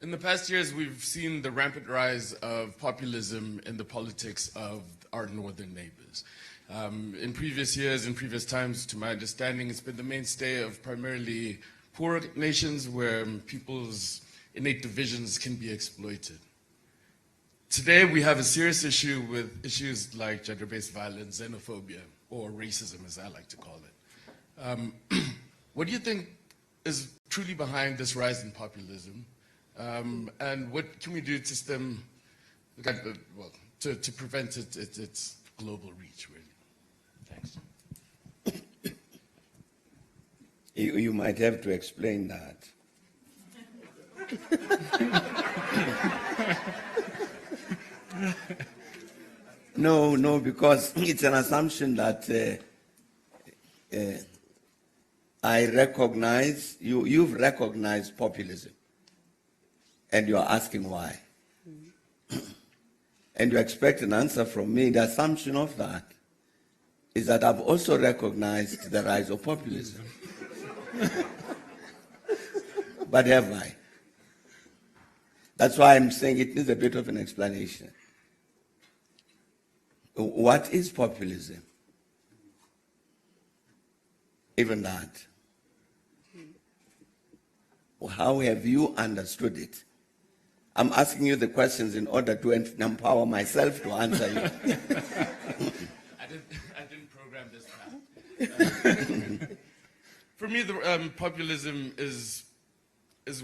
In the past years, we've seen the rampant rise of populism in the politics of our northern neighbors. In previous years, in previous times, to my understanding, it's been the mainstay of primarily poor nations where people's innate divisions can be exploited. Today, we have a serious issue with issues like gender-based violence, xenophobia, or racism, as I like to call it. What do you think is truly behind this rise in populism? And what can we do to stem, to prevent its global reach, really? Thanks. You might have to explain that. No, because it's an assumption that I recognize, you've recognized populism, and you're asking why. And you expect an answer from me. The assumption of that is that I've also recognized the rise of populism. But have I? That's why I'm saying it needs a bit of an explanation. What is populism? Even that. How have you understood it? I'm asking you the questions in order to empower myself to answer you. I didn't program this path. For me, the populism is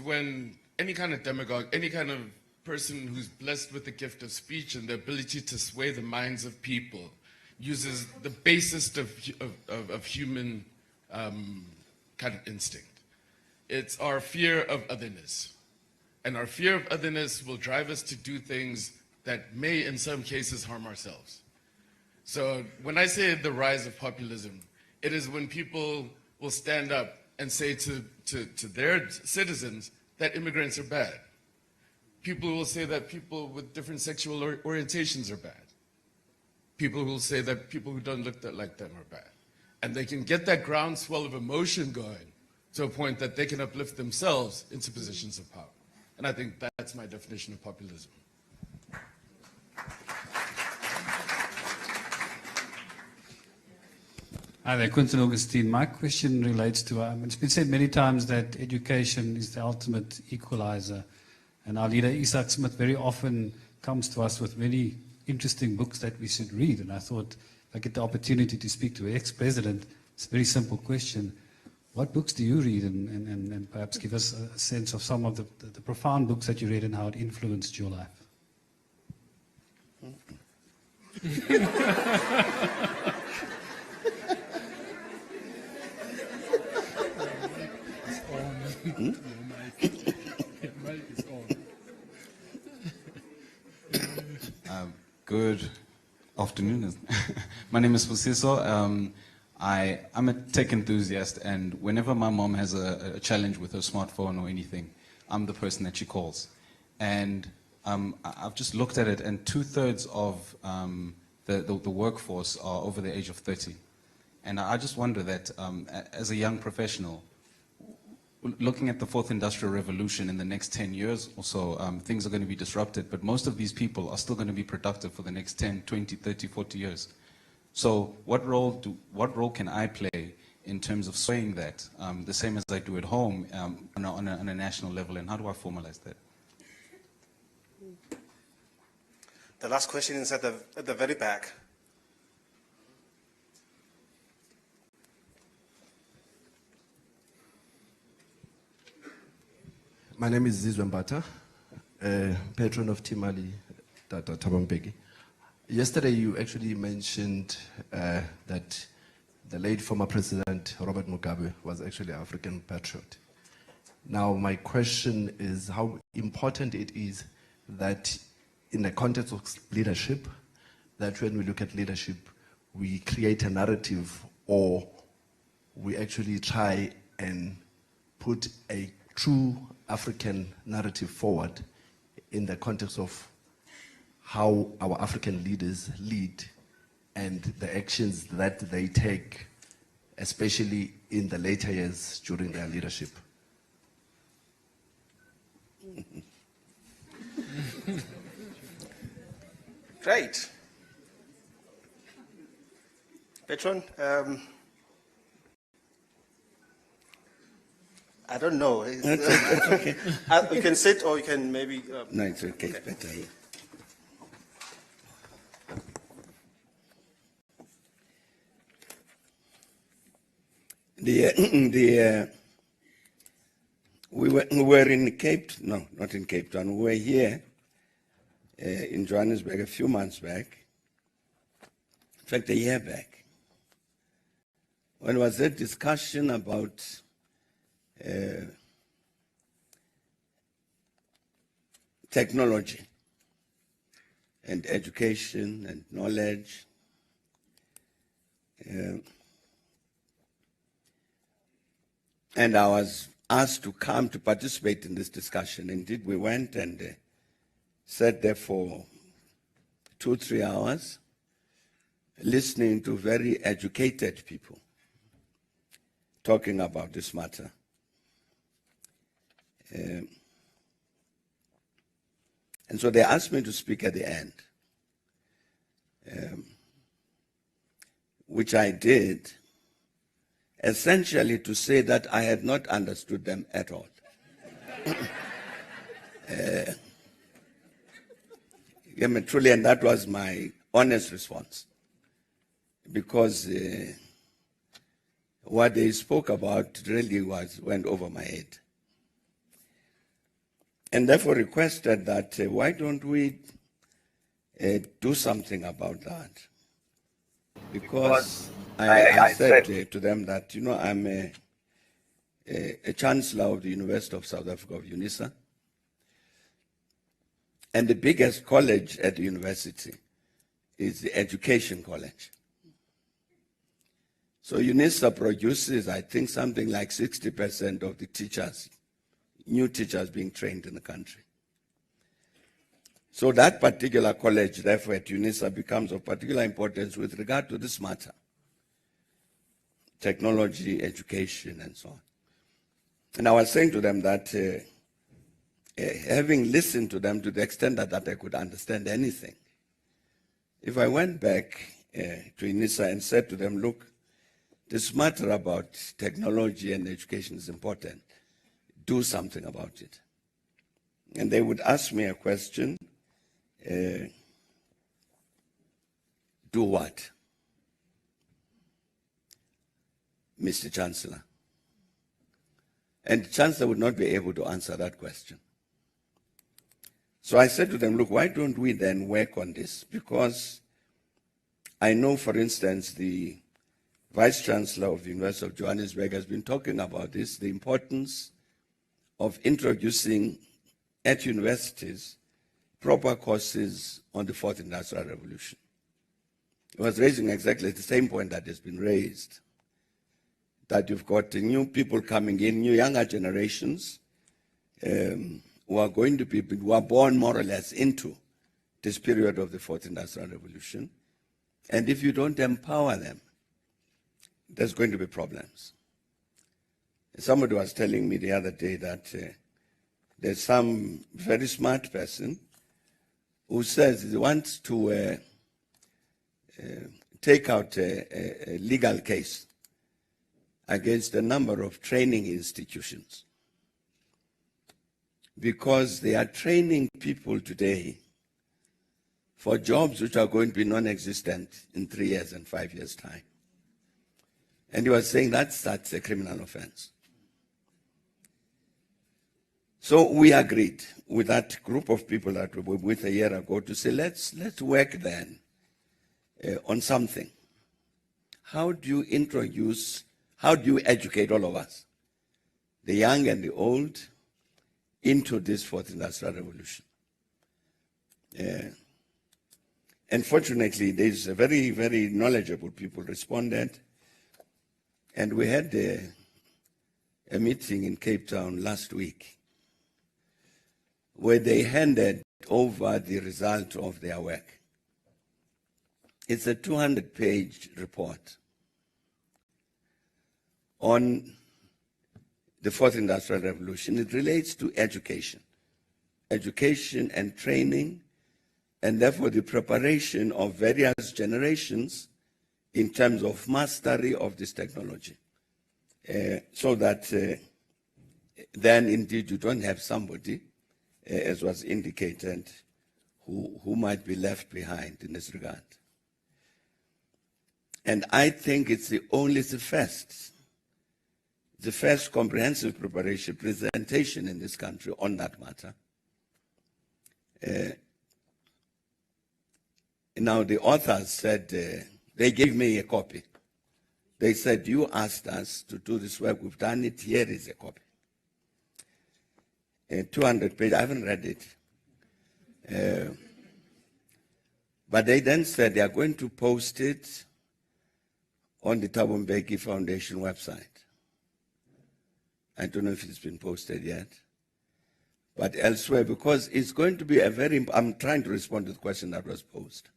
when any kind of demagogue, any kind of person who's blessed with the gift of speech and the ability to sway the minds of people uses the basest of human kind of instinct. It's our fear of otherness. And our fear of otherness will drive us to do things that may, in some cases, harm ourselves. So when I say the rise of populism, it is when people will stand up and say to their citizens that immigrants are bad. People will say that people with different sexual orientations are bad. People will say that people who don't look like them are bad. And they can get that groundswell of emotion going to a point that they can uplift themselves into positions of power. And I think that's my definition of populism. Hi there, Quentin Augustine. My question relates to, it's been said many times that education is the ultimate equalizer. And our leader, Isaac Smith, very often comes to us with very interesting books that we should read. And I thought, if I get the opportunity to speak to an ex-president, it's a very simple question. What books do you read? And perhaps give us a sense of some of the profound books that you read and how it influenced your life. Good afternoon. My name is Fusiso. I'm a tech enthusiast, and whenever my mom has a challenge with her smartphone or anything, I'm the person that she calls. And I've just looked at it, and 2/3 of the workforce are over the age of 30. And I just wonder that as a young professional, looking at the fourth industrial revolution in the next 10 years or so, things are going to be disrupted, but most of these people are still going to be productive for the next 10, 20, 30, 40 years. So what role can I play in terms of swaying that, the same as I do at home on a national level, and how do I formalize that? The last question is at the very back. My name is Zizwe Mbata, patron of Timali Tata Tabampeki. Yesterday you actually mentioned that the late former President Robert Mugabe was actually an African patriot. Now my question is how important it is that in the context of leadership, that when we look at leadership, we create a narrative or we actually try and put a true African narrative forward in the context of how our African leaders lead and the actions that they take, especially in the later years during their leadership. Great. Patron, I don't know. It's okay. You can sit or you can maybe. No, it's okay. It's better here. We were in not in Cape Town. We were here in Johannesburg a few months back. In fact, a year back. When there was a discussion about technology and education and knowledge. And I was asked to come to participate in this discussion. Indeed, we went and sat there for 2-3 hours, listening to very educated people talking about this matter. And so they asked me to speak at the end, which I did, essentially to say that I had not understood them at all. Truly, and that was my honest response, because what they spoke about really went over my head. And therefore requested that why don't we do something about that? Because I said to them that, I'm a chancellor of the University of South Africa, of UNISA, and the biggest college at the university is the Education College. So UNISA produces, I think, something like 60% of the teachers, new teachers being trained in the country. So that particular college, therefore, at UNISA becomes of particular importance with regard to this matter: technology, education, and so on. And I was saying to them that having listened to them to the extent that I could understand anything, if I went back to UNISA and said to them, look, this matter about technology and education is important, do something about it. And they would ask me a question, do what? Mr. Chancellor. And the Chancellor would not be able to answer that question. So I said to them, look, why don't we then work on this? Because I know, for instance, the Vice Chancellor of the University of Johannesburg has been talking about this, the importance of introducing at universities proper courses on the Fourth Industrial Revolution. He was raising exactly the same point that has been raised, that you've got new people coming in, new younger generations, who are going to be, who are born more or less into this period of the Fourth Industrial Revolution. And if you don't empower them, there's going to be problems. Somebody was telling me the other day that there's some very smart person who says he wants to take out a legal case against a number of training institutions, because they are training people today for jobs which are going to be non-existent in 3 years and 5 years' time. And he was saying that's a criminal offense. So we agreed with that group of people that we were with a year ago to say, let's work then on something. How do you educate all of us, the young and the old, into this Fourth Industrial Revolution? And fortunately, there's a very, very knowledgeable people responded. And we had a meeting in Cape Town last week where they handed over the result of their work. It's a 200-page report on the Fourth Industrial Revolution. It relates to education and training and therefore the preparation of various generations in terms of mastery of this technology, so that then indeed you don't have somebody, as was indicated, who might be left behind in this regard. And I think it's the first comprehensive presentation in this country on that matter. Now the authors said, they gave me a copy. They said, you asked us to do this work, we've done it, here is a copy. 200 pages, I haven't read it. But they then said they are going to post it on the Thabo Mbeki Foundation website. I don't know if it's been posted yet. But elsewhere, because it's going to be I'm trying to respond to the question that was posed.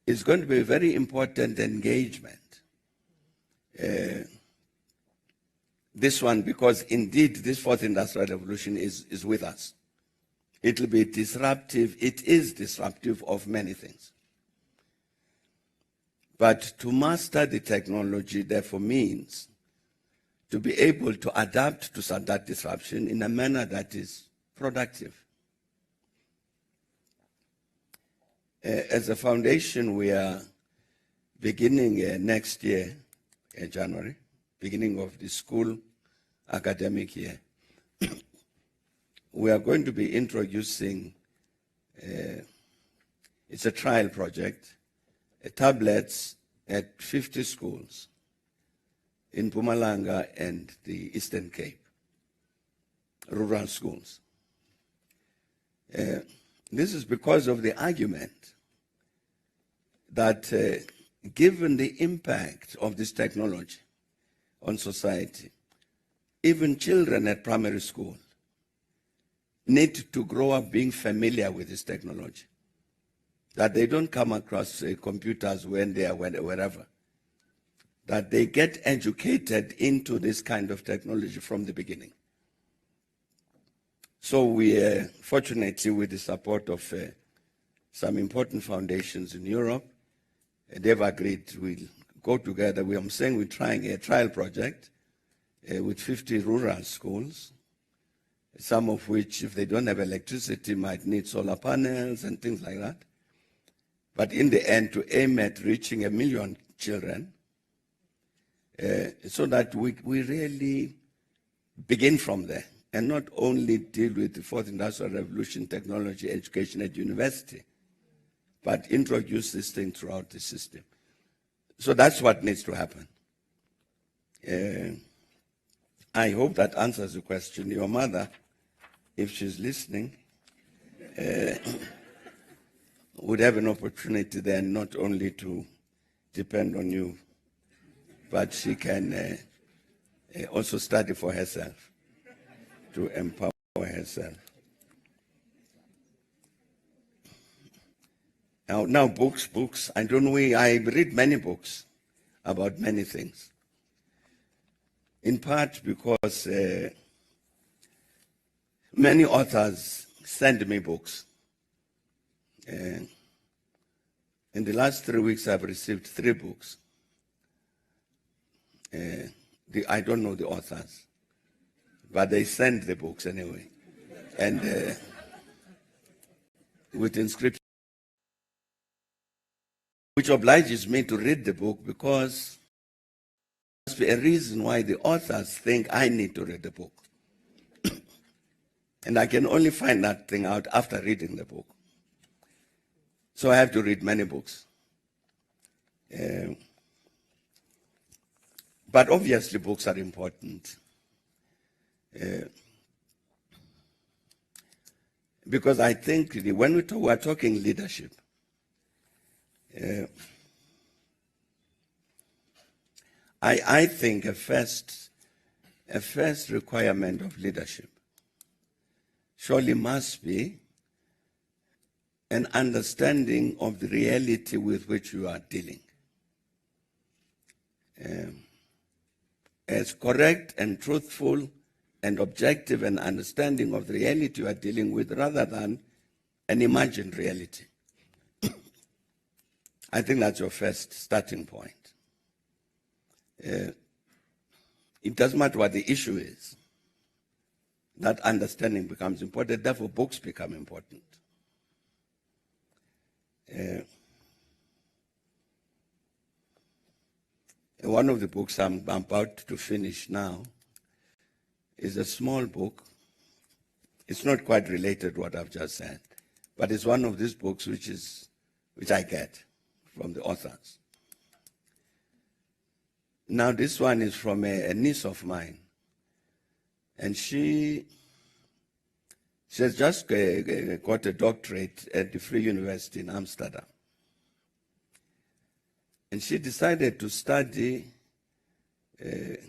It's going to be a very important engagement. This one, because indeed this fourth industrial revolution is with us. It will be disruptive. It is disruptive of many things. But to master the technology, therefore, means to be able to adapt to that disruption in a manner that is productive. As a foundation, we are beginning next year, January, beginning of the school academic year. We are going to be introducing, it's a trial project, tablets at 50 schools in Mpumalanga and the Eastern Cape, rural schools. This is because of the argument that given the impact of this technology on society, even children at primary school need to grow up being familiar with this technology, that they don't come across computers when they are wherever, that they get educated into this kind of technology from the beginning. So we, fortunately, with the support of some important foundations in Europe, they've agreed we'll go together. I'm saying we're trying a trial project with 50 rural schools, some of which, if they don't have electricity, might need solar panels and things like that. But in the end, to aim at reaching 1 million children, so that we really begin from there and not only deal with the fourth industrial revolution technology education at university, but introduce this thing throughout the system. So that's what needs to happen. I hope that answers the question. Your mother, if she's listening, would have an opportunity then not only to depend on you, but she can also study for herself, to empower herself. Now books. I read many books about many things. In part because many authors send me books. In the last 3 weeks, I've received 3 books. I don't know the authors, but they send the books anyway. And with inscription, which obliges me to read the book, because there must be a reason why the authors think I need to read the book. And I can only find that thing out after reading the book. So I have to read many books. But obviously books are important. Because I think when we're talking leadership, I think a first requirement of leadership surely must be an understanding of the reality with which you are dealing. As correct and truthful and objective and understanding of the reality you are dealing with, rather than an imagined reality. I think that's your first starting point. It doesn't matter what the issue is. That understanding becomes important, therefore books become important. One of the books I'm about to finish now is a small book. It's not quite related to what I've just said, but it's one of these books which I get from the authors. Now this one is from a niece of mine, and she has just got a doctorate at the Free University in Amsterdam. And she decided to study the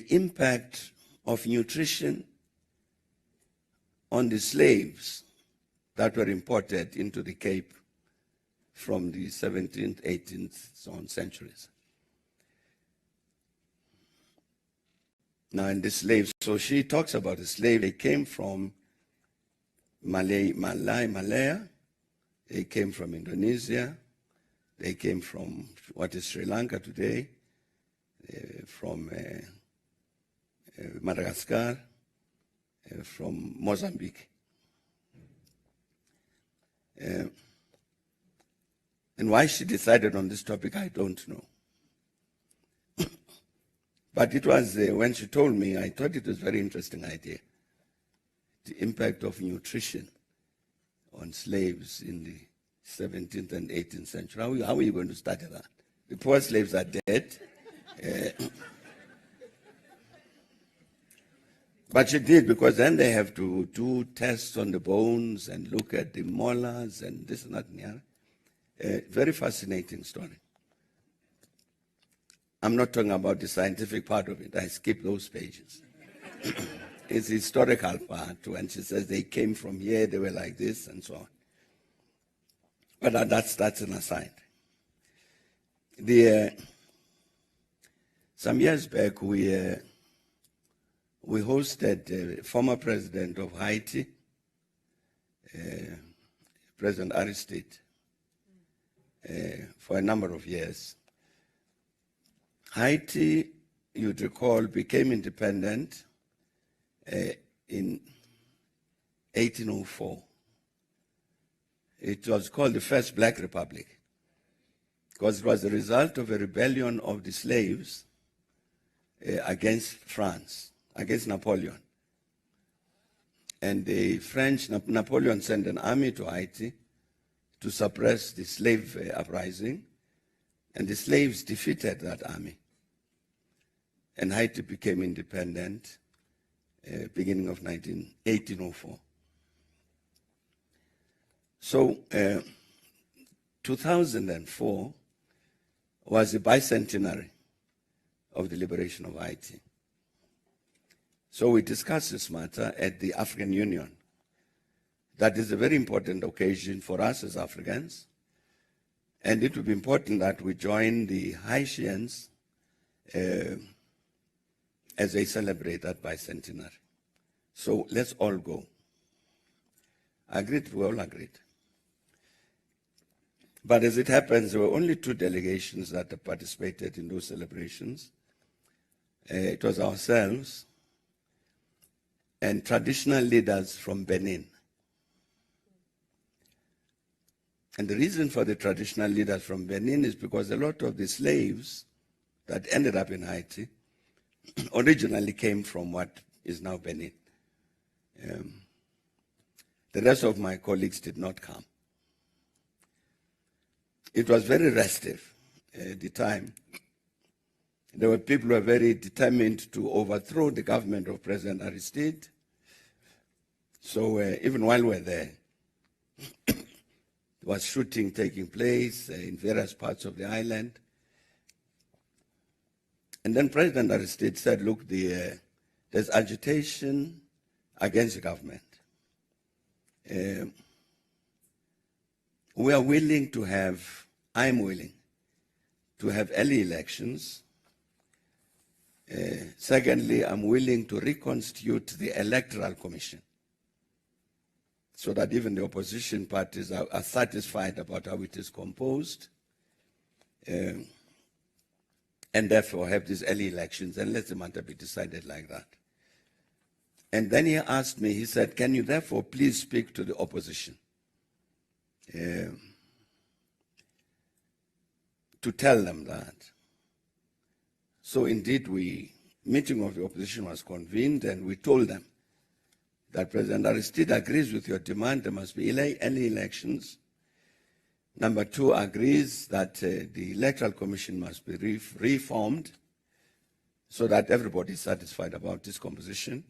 impact of nutrition on the slaves that were imported into the Cape from the 17th, 18th, so on centuries. Now, in the slaves, so she talks about the slave. They came from Malaya. They came from Indonesia. They came from what is Sri Lanka today, from Madagascar, from Mozambique. And why she decided on this topic, I don't know. But it was, when she told me, I thought it was a very interesting idea. The impact of nutrition on slaves in the 17th and 18th century. How are you going to study that? The poor slaves are dead. But she did, because then they have to do tests on the bones and look at the molars and this and that and the other. Very fascinating story. I'm not talking about the scientific part of it. I skipped those pages. It's the historical part, when she says they came from here, they were like this, and so on. But that's an aside. Some years back, we hosted the former president of Haiti, President Aristide, for a number of years. Haiti, you'd recall, became independent in 1804. It was called the First Black Republic because it was the result of a rebellion of the slaves against France, against Napoleon. And the French, Napoleon sent an army to Haiti to suppress the slave uprising, and the slaves defeated that army. And Haiti became independent beginning of 1804. So 2004 was the bicentenary of the liberation of Haiti. So we discussed this matter at the African Union. That is a very important occasion for us as Africans, and it will be important that we join the Haitians as they celebrate that bicentenary. So let's all go. Agreed, we all agreed. But as it happens, there were only 2 delegations that participated in those celebrations. It was ourselves and traditional leaders from Benin. And the reason for the traditional leaders from Benin is because a lot of the slaves that ended up in Haiti originally came from what is now Benin. The rest of my colleagues did not come. It was very restive at the time. There were people who were very determined to overthrow the government of President Aristide. So even while we were there, there was shooting taking place in various parts of the island. And then President Aristide said, look, there's agitation against the government. We are willing to have, I'm willing to have early elections. Secondly, I'm willing to reconstitute the Electoral Commission. so that even the opposition parties are satisfied about how it is composed, and therefore have these early elections and let the matter be decided like that. And then he asked me, he said, can you therefore please speak to the opposition to tell them that. So indeed, meeting of the opposition was convened, and we told them that President Aristide agrees with your demand there must be early elections. Number two, agrees that the Electoral Commission must be reformed so that everybody is satisfied about this composition.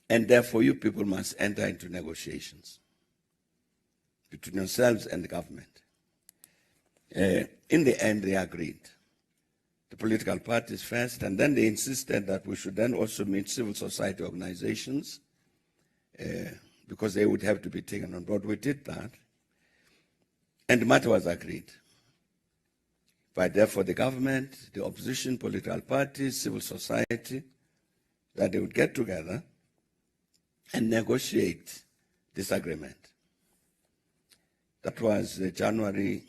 And therefore, you people must enter into negotiations between yourselves and the government. In the end, they agreed. The political parties first, and then they insisted that we should then also meet civil society organizations because they would have to be taken on board. We did that, and the matter was agreed by therefore the government, the opposition, political parties, civil society, that they would get together and negotiate this agreement. That was January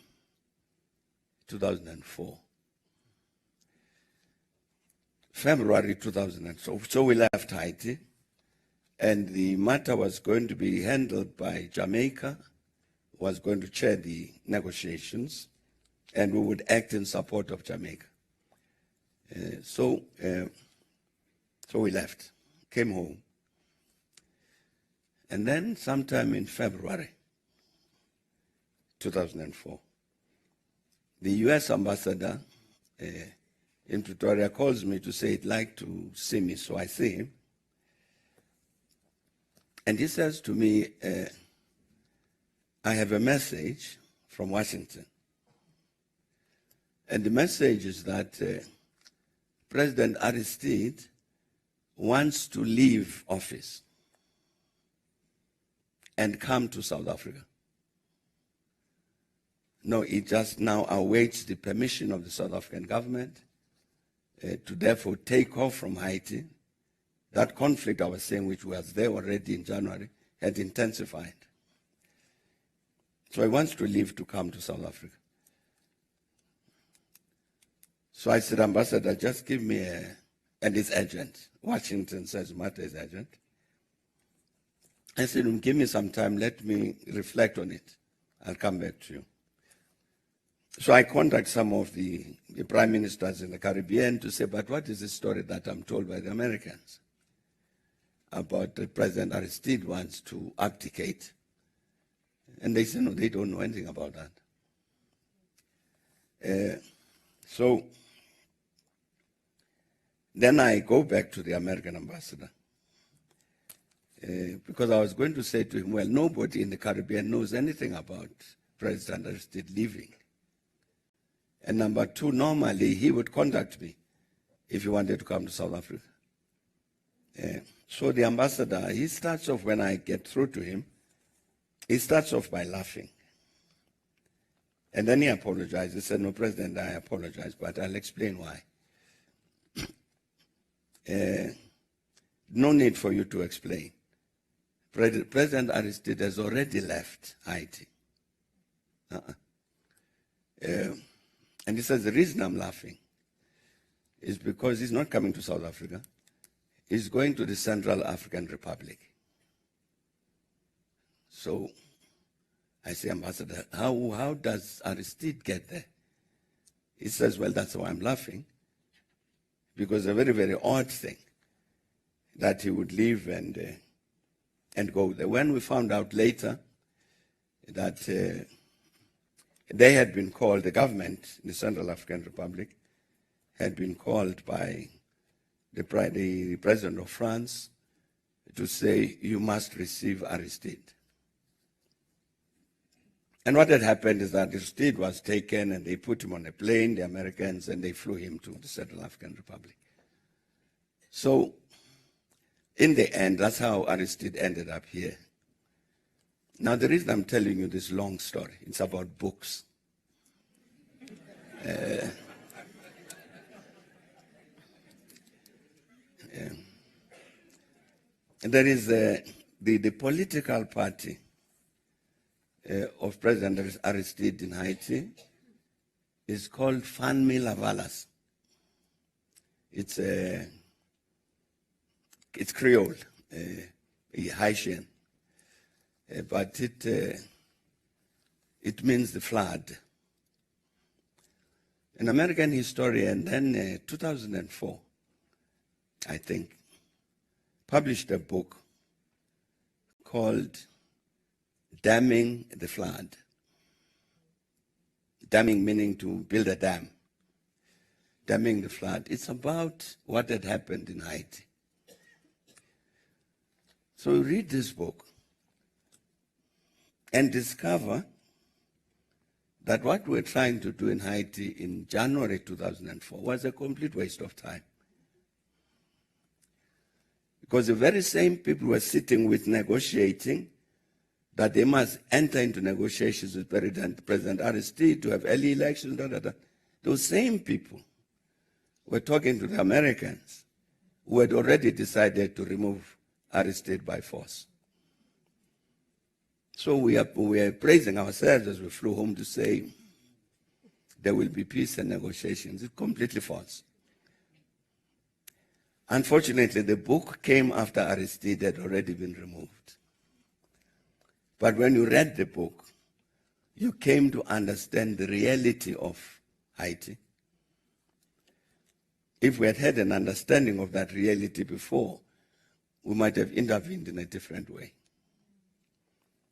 2004. February 2004. So we left Haiti, and the matter was going to be handled by Jamaica, was going to chair the negotiations, and we would act in support of Jamaica. So we left, came home. And then sometime in February 2004, the US ambassador in Pretoria calls me to say he'd like to see me, so I see him. And he says to me, I have a message from Washington. And the message is that President Aristide wants to leave office and come to South Africa. No, he just now awaits the permission of the South African government to therefore take off from Haiti. That conflict I was saying, which was there already in January, had intensified. So he wants to leave to come to South Africa. So I said, Ambassador, just give me and it's urgent. Washington says matter is urgent. I said, give me some time, let me reflect on it. I'll come back to you. So I contact some of the prime ministers in the Caribbean to say, but what is the story that I'm told by the Americans about President Aristide wants to abdicate? And they say, no, they don't know anything about that. So then I go back to the American ambassador because I was going to say to him, well, nobody in the Caribbean knows anything about President Aristide leaving. And number two, normally he would contact me if he wanted to come to South Africa. So the ambassador, he starts off, when I get through to him, he starts off by laughing. And then he apologized. He said, no, President, I apologize, but I'll explain why. No need for you to explain. President Aristide has already left Haiti. And he says, the reason I'm laughing is because he's not coming to South Africa. He's going to the Central African Republic. So I say, Ambassador, how does Aristide get there? He says, well, that's why I'm laughing, because a very, very odd thing that he would leave and go there. When we found out later that they had been called, the government in the Central African Republic had been called by the president of France to say, you must receive Aristide. And what had happened is that Aristide was taken and they put him on a plane, the Americans, and they flew him to the Central African Republic. So in the end, that's how Aristide ended up here. Now, the reason I'm telling you this long story, it's about books. There is the political party of President Aristide in Haiti is called Famille Lavalas. It's Creole, Haitian, but it means the flood. An American historian then 2004, I think, published a book called Damming the Flood. Damming meaning to build a dam. Damming the Flood. It's about what had happened in Haiti. So you read this book and discover that what we're trying to do in Haiti in January 2004 was a complete waste of time. Because the very same people were sitting with negotiating that they must enter into negotiations with President Aristide to have early elections, Those same people were talking to the Americans who had already decided to remove Aristide by force. So we are praising ourselves as we flew home to say there will be peace and negotiations. It's completely false. Unfortunately, the book came after Aristide had already been removed. But when you read the book, you came to understand the reality of Haiti. If we had had an understanding of that reality before, we might have intervened in a different way.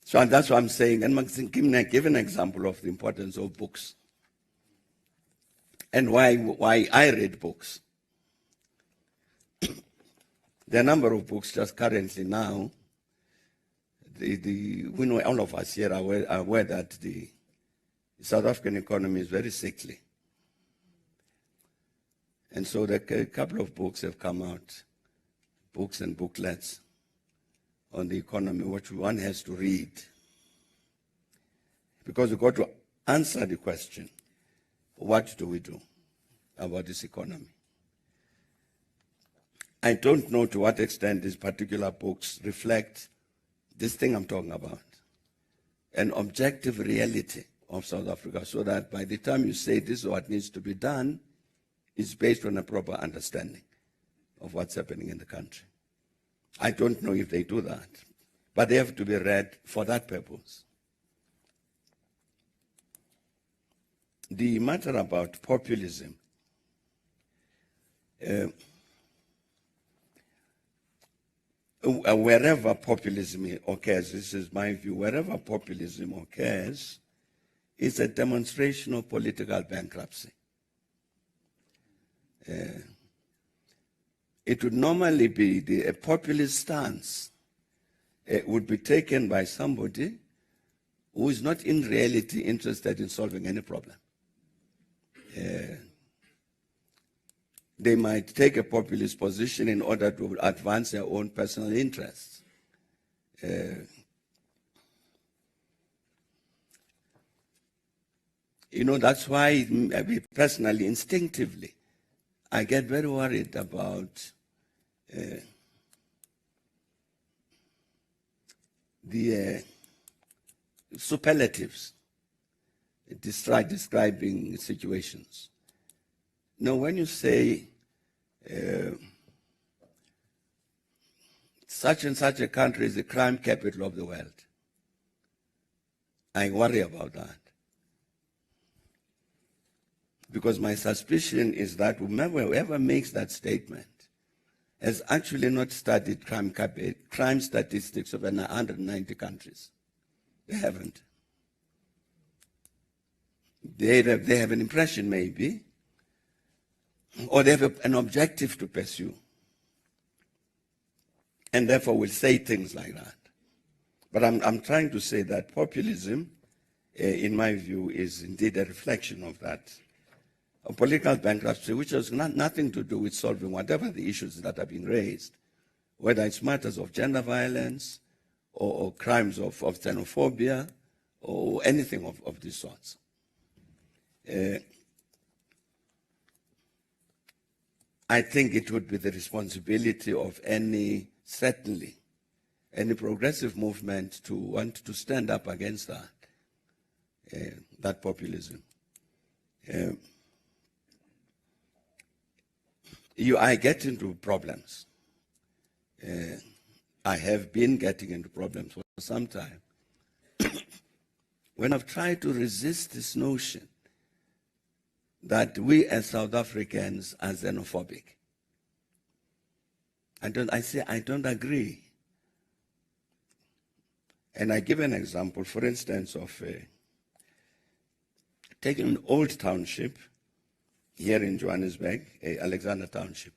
So that's what I'm saying. And I'm give an example of the importance of books and why I read books. There are a number of books just currently now. We know all of us here are aware that the South African economy is very sickly. And so a couple of books have come out, books and booklets on the economy, which one has to read. Because we've got to answer the question, what do we do about this economy? I don't know to what extent these particular books reflect this thing I'm talking about, an objective reality of South Africa, so that by the time you say this is what needs to be done, it's based on a proper understanding of what's happening in the country. I don't know if they do that, but they have to be read for that purpose. The matter about populism, wherever populism occurs, this is my view, wherever populism occurs, it's a demonstration of political bankruptcy. It would normally be a populist stance. It would be taken by somebody who is not in reality interested in solving any problem. They might take a populist position in order to advance their own personal interests. That's why personally, instinctively, I get very worried about the superlatives describing situations. Now, when you say such and such a country is the crime capital of the world, I worry about that. Because my suspicion is that whoever makes that statement has actually not studied crime statistics of 190 countries. They haven't. They have an impression, maybe, or they have an objective to pursue, and therefore will say things like that. But I'm trying to say that populism, in my view, is indeed a reflection of that. A political bankruptcy, which has nothing to do with solving whatever the issues that have been raised, whether it's matters of gender violence or crimes of xenophobia or anything of these sorts. I think it would be the responsibility of any, certainly, any progressive movement to want to stand up against that populism. I get into problems. I have been getting into problems for some time. When I've tried to resist this notion that we as South Africans are xenophobic, I say I don't agree. And I give an example, for instance, of taking an old township here in Johannesburg, Alexander Township.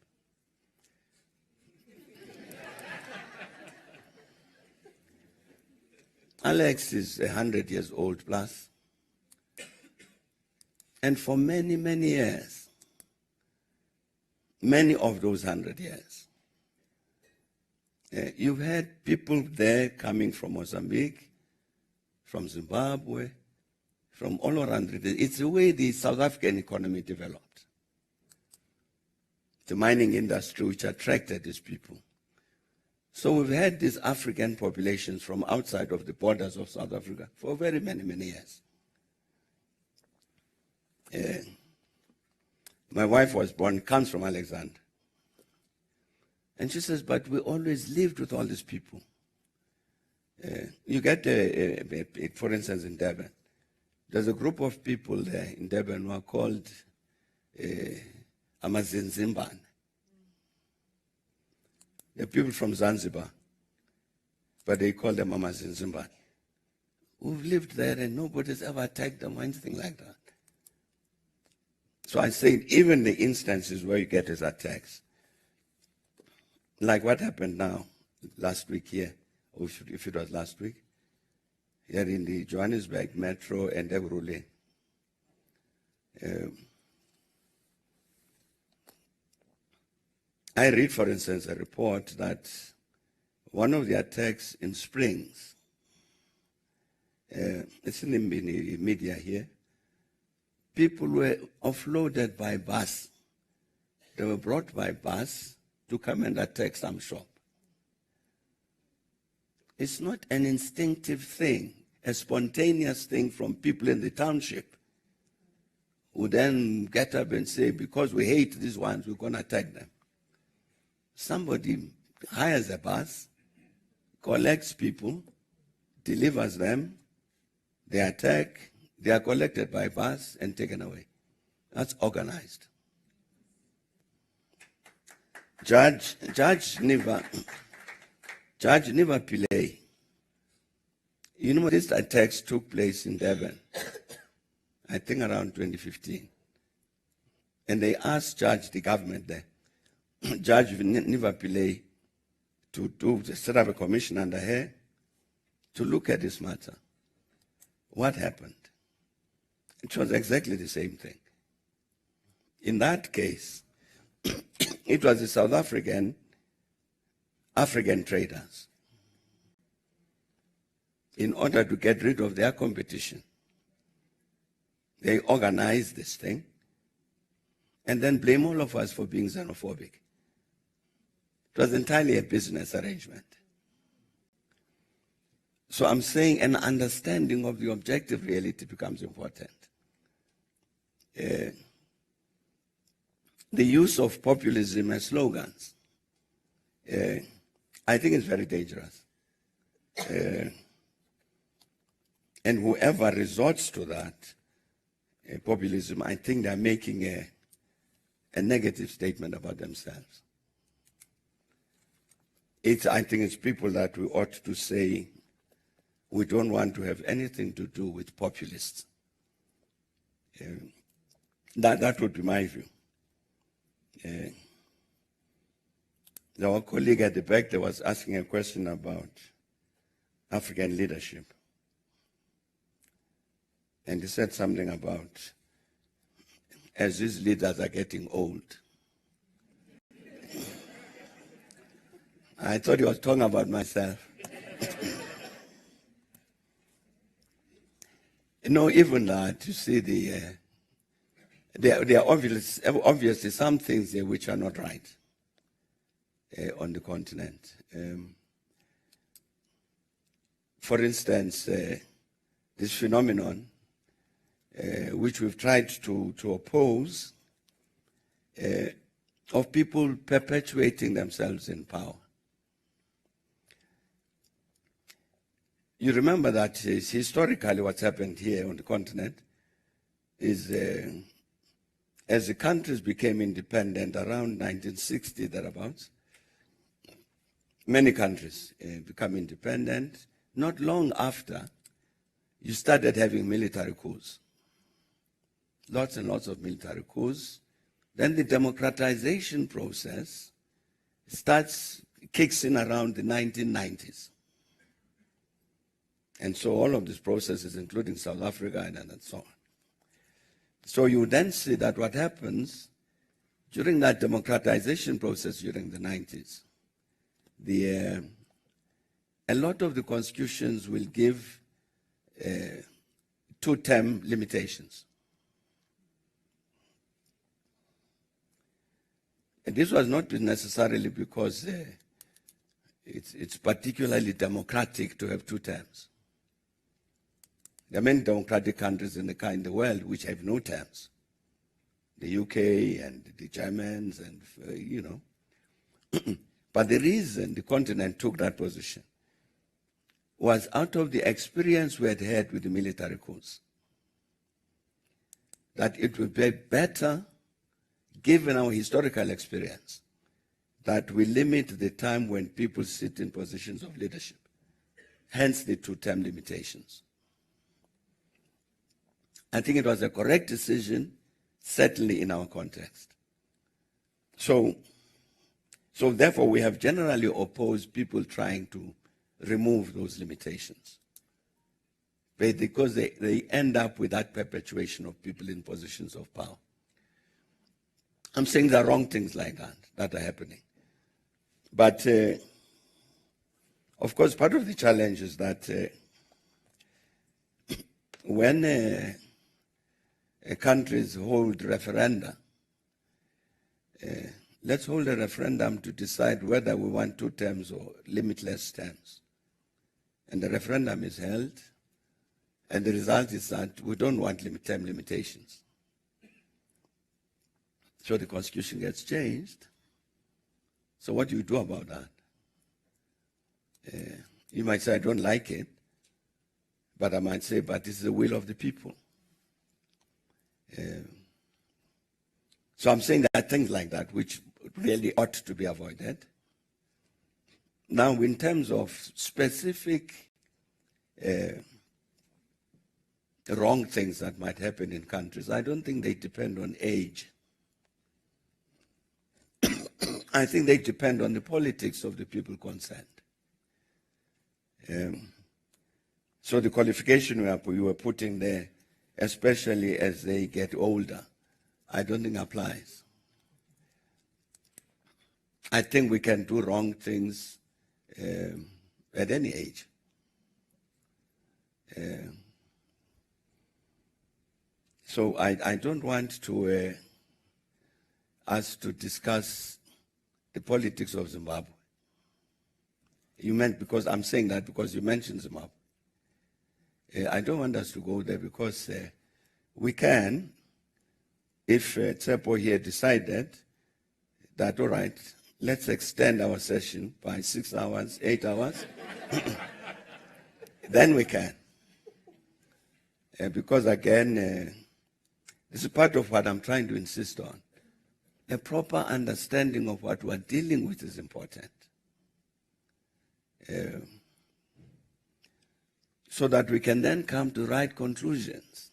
Alex is 100 years old plus. And for many, many years, many of those 100 years, you've had people there coming from Mozambique, from Zimbabwe, from all around. It's the way the South African economy developed. The mining industry which attracted these people. So we've had these African populations from outside of the borders of South Africa for very many, many years. My wife comes from Alexander. And she says, but we always lived with all these people. You get, for instance, in Durban, there's a group of people there in Durban who are called Amazinzimban. They're people from Zanzibar, but they call them Amazinzimban. Who've lived there and nobody's ever attacked them or anything like that. So I say, even the instances where you get these attacks, like what happened now, last week here, or if it was last week, here in the Johannesburg Metro and Ekurhuleni. I read, for instance, a report that one of the attacks in Springs, it's in the media here, people were offloaded by bus. They were brought by bus to come and attack some shop. It's not an instinctive thing, a spontaneous thing from people in the township who then get up and say, because we hate these ones, we're going to attack them. Somebody hires a bus, collects people, delivers them, they attack, they are collected by bus and taken away. That's organized. Judge Niva Pillay, you know, these attacks took place in Durban, I think around 2015. And they asked the government there, Judge Niva Pillay, to set up a commission under her to look at this matter. What happened? It was exactly the same thing. In that case, it was the South African traders. In order to get rid of their competition, they organized this thing and then blame all of us for being xenophobic. It was entirely a business arrangement. So I'm saying an understanding of the objective reality becomes important. The use of populism as slogans, I think is very dangerous. And whoever resorts to that populism, I think they're making a negative statement about themselves. I think it's people that we ought to say we don't want to have anything to do with populists. That would be my view. Our colleague at the back there was asking a question about African leadership. And he said something about, as these leaders are getting old. I thought he was talking about myself. Even that, you see, there are obviously some things there which are not right on the continent. for instance, this phenomenon, which we've tried to oppose, of people perpetuating themselves in power. You remember that historically what's happened here on the continent is as the countries became independent around 1960, thereabouts, many countries become independent. Not long after, you started having military coups. Lots and lots of military coups. Then the democratization process kicks in around the 1990s. And so all of these processes, including South Africa and so on. So you then see that what happens during that democratization process during the 90s, a lot of the constitutions will give two-term limitations. And this was not necessarily because it's particularly democratic to have two terms. There are many democratic countries in the world which have no terms. The UK and the Germans and, But the reason the continent took that position was out of the experience we had had with the military coups, that it would be better, given our historical experience, that we limit the time when people sit in positions of leadership, hence the two-term limitations. I think it was a correct decision, certainly in our context. So therefore, we have generally opposed people trying to remove those limitations, because they end up with that perpetuation of people in positions of power. I'm saying there are wrong things like that are happening. But, of course, part of the challenge is that when countries hold referenda, let's hold a referendum to decide whether we want two terms or limitless terms. And the referendum is held, and the result is that we don't want term limitations. So the constitution gets changed. So what do you do about that? You might say, I don't like it, but I might say, but this is the will of the people. So I'm saying that things like that, which really ought to be avoided. Now, in terms of specific wrong things that might happen in countries, I don't think they depend on age. I think they depend on the politics of the people concerned. So the qualification you were putting there, especially as they get older, I don't think applies. I think we can do wrong things at any age. So I don't want to us to discuss the politics of Zimbabwe. You meant, because I'm saying that because you mentioned Zimbabwe. I don't want us to go there because we can, if Tsepo here decided that, all right, let's extend our session by 6 hours, 8 hours, then we can. Because again, this is part of what I'm trying to insist on. A proper understanding of what we're dealing with is important. So that we can then come to right conclusions.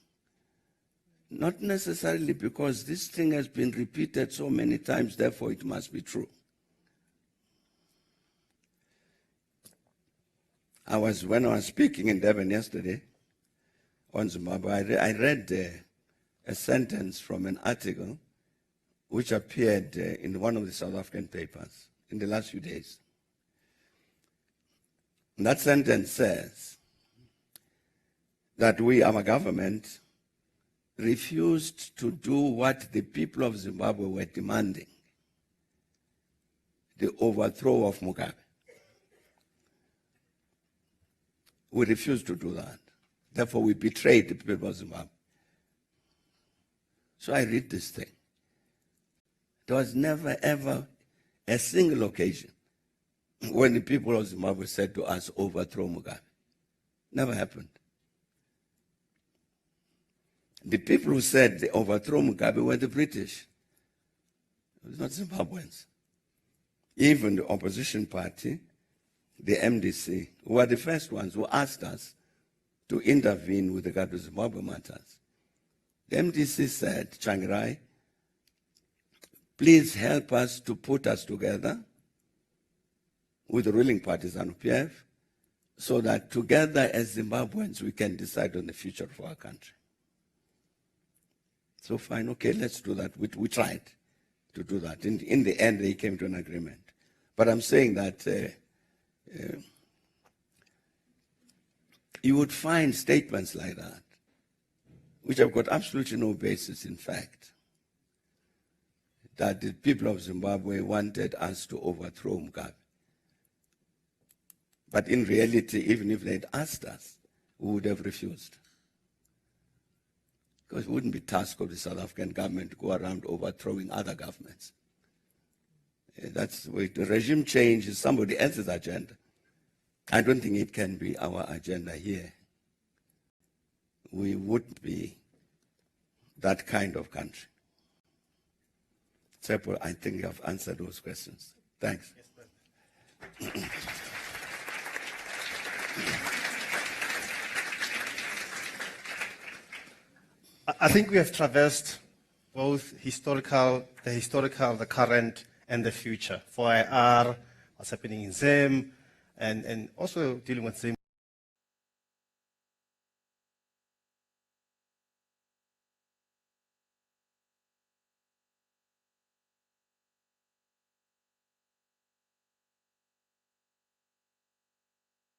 Not necessarily because this thing has been repeated so many times, therefore it must be true. When I was speaking in Durban yesterday on Zimbabwe, I read a sentence from an article which appeared in one of the South African papers in the last few days. And that sentence says that our government, refused to do what the people of Zimbabwe were demanding, the overthrow of Mugabe. We refused to do that. Therefore, we betrayed the people of Zimbabwe. So I read this thing. There was never, ever a single occasion when the people of Zimbabwe said to us, overthrow Mugabe. Never happened. The people who said they overthrow Mugabe were the British. It was not Zimbabweans. Even the opposition party, the MDC, who were the first ones who asked us to intervene with regard to Zimbabwe matters. The MDC said, Changirai, please help us to put us together with the ruling parties and PF so that together as Zimbabweans we can decide on the future of our country. So fine, okay, let's do that. We tried to do that. In the end, they came to an agreement. But I'm saying that you would find statements like that, which have got absolutely no basis in fact, that the people of Zimbabwe wanted us to overthrow Mugabe. But in reality, even if they'd asked us, we would have refused. Because it wouldn't be task of the South African government to go around overthrowing other governments. That's the way. The regime change is somebody else's agenda. I don't think it can be our agenda here. We would be that kind of country. Therefore, I think you have answered those questions. Thanks. I think we have traversed both the historical, the current, and the future. For IR, what's happening in Zim, and also dealing with Zim.